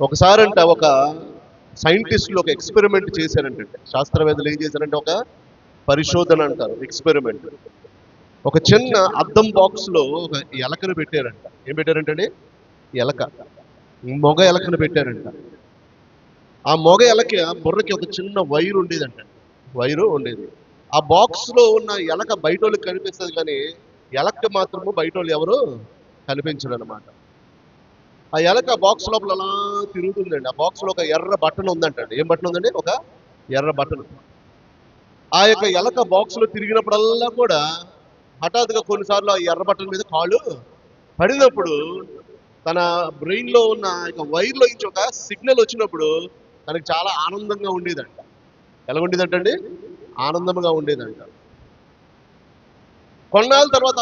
ఒకసారంట ఒక సైంటిస్టులు ఒక ఎక్స్పెరిమెంట్ చేశారంటే, శాస్త్రవేత్తలు ఏం చేశారంటే ఒక పరిశోధన అంటారు, ఎక్స్పెరిమెంట్. ఒక చిన్న అద్దం బాక్స్ లో ఒక ఎలకను పెట్టారంట. ఏం పెట్టారంటే ఎలక, మొగ ఎలకను పెట్టారంట. ఆ మొగ ఎలక బుర్రకి ఒక చిన్న వైరు ఉండేదంట, వైరు ఉండేది. ఆ బాక్స్ లో ఉన్న ఎలక బయట వాళ్ళకి కనిపిస్తుంది, కానీ ఎలక మాత్రము బయట వాళ్ళు ఎవరు కనిపించరు అనమాట. ఆ ఎలక బాక్స్ లోపల అలా తిరుగుతుందండి. ఆ బాక్స్ లో ఒక ఎర్ర బటన్ ఉందంట. ఏం బటన్ ఉందండి? ఒక ఎర్ర బటన్. ఆ యొక్క ఎలక బాక్స్ లో తిరిగినప్పుడల్లా కూడా హఠాత్తుగా కొన్నిసార్లు ఆ ఎర్ర బటన్ మీద కాళ్ళు పడినప్పుడు తన బ్రెయిన్ లో ఉన్న వైర్ లో నుంచి ఒక సిగ్నల్ వచ్చినప్పుడు తనకి చాలా ఆనందంగా ఉండేదంట. ఎలా ఉండేదంటండి? ఆనందంగా ఉండేదంట. కొన్నాళ్ళ తర్వాత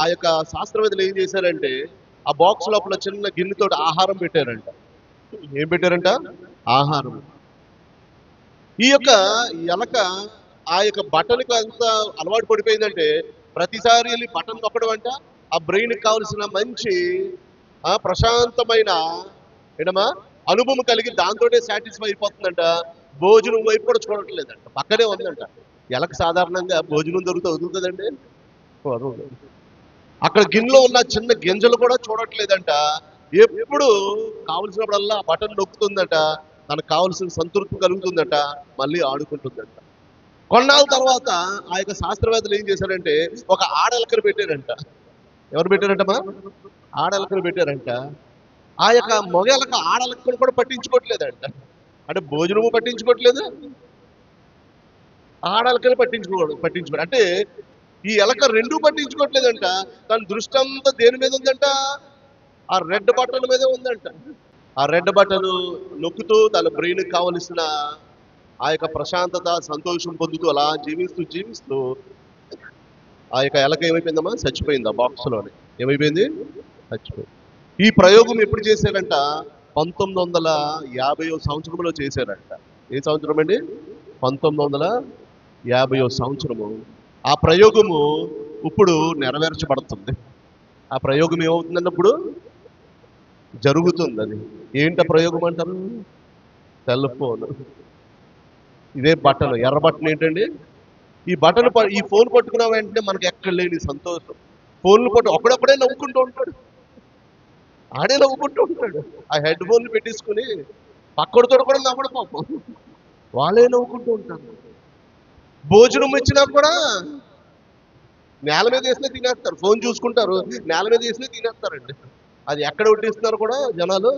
ఆ యొక్క శాస్త్రవేత్తలు ఏం చేశారంటే ఆ బాక్స్ లోపల చిన్న గిన్నెతో ఆహారం పెట్టారంట. ఏం పెట్టారంట? ఆహారం. ఈ యొక్క ఎలక ఆ యొక్క బటన్కి అంత అలవాటు పడిపోయిందంటే ప్రతిసారి వెళ్ళి బటన్ నొక్కడం అంట ఆ బ్రెయిన్కి కావలసిన మంచి ప్రశాంతమైన ఏడమా అనుభవం కలిగి దాంతోనే సాటిస్ఫై అయిపోతుందంట. భోజనం వైపు కూడా చూడట్లేదంట, పక్కనే ఉందంట. ఎలక సాధారణంగా భోజనం దొరికితే వదులుతుందండి? అక్కడ గిన్నెలో ఉన్న చిన్న గింజలు కూడా చూడట్లేదంట. ఎప్పుడు కావలసినప్పుడల్లా బటన్ నొక్కుతుందట, తనకు కావలసిన సంతృప్తి కలుగుతుందట, మళ్ళీ ఆడుకుంటుందంట. కొన్నాళ్ళ తర్వాత ఆ యొక్క శాస్త్రవేత్తలు ఏం చేశారంటే ఒక ఆడెలకను పెట్టారంట. ఎవరు పెట్టారంటమ్మా? ఆడెలకను పెట్టారంట. ఆ యొక్క మగ ఎలక ఆడెలకను కూడా పట్టించుకోవట్లేదంట. అంటే భోజనము పట్టించుకోవట్లేదు, ఆడెలకను పట్టించుకో అంటే ఈ ఎలక రెండూ పట్టించుకోవట్లేదంట. తన దృష్టి అంతా దేని మీద ఉందంట? ఆ రెడ్ బటన్ మీద ఉందంట. ఆ రెడ్ బటన్ నొక్కుతూ తన బ్రెయిన్ కావలసిన ఆ యొక్క ప్రశాంతత, సంతోషం పొందుతూ అలా జీవిస్తూ జీవిస్తూ ఆ యొక్క ఎలక ఏమైపోయిందమ్మా? చచ్చిపోయింది. ఆ బాక్స్ లోనే ఏమైపోయింది? చచ్చిపోయింది. ఈ ప్రయోగం ఎప్పుడు చేశారంట? 1950 సంవత్సరంలో చేశారంట. ఏ సంవత్సరం అండి? 1950 సంవత్సరము. ఆ ప్రయోగము ఇప్పుడు నెరవేర్చబడుతుంది. ఆ ప్రయోగం ఏమవుతుందన్నప్పుడు జరుగుతుంది. అది ఏంట ప్రయోగం అంటారు? Cell phone. ఇదే బటన్, ఎర్ర బటన్ ఏంటండి? ఈ ఫోన్ పట్టుకున్న వెంటనే మనకి ఎక్కడ లేని సంతోషం. ఫోన్లు ఒకడొక్కడే నవ్వుకుంటూ ఉంటాడు, ఆడే నవ్వుకుంటూ ఉంటాడు. ఆ హెడ్ ఫోన్లు పెట్టేసుకుని పక్కడితో కూడా నవ్వడం పాపం, వాళ్ళే నవ్వుకుంటూ ఉంటారు. భోజనం ఇచ్చినా కూడా నేల మీద వేసినా తినేస్తారు. ఫోన్ చూసుకుంటారు, నేల మీద వేసినా తినేస్తారండి. అది ఎక్కడ వడ్డిస్తున్నారు కూడా జనాలు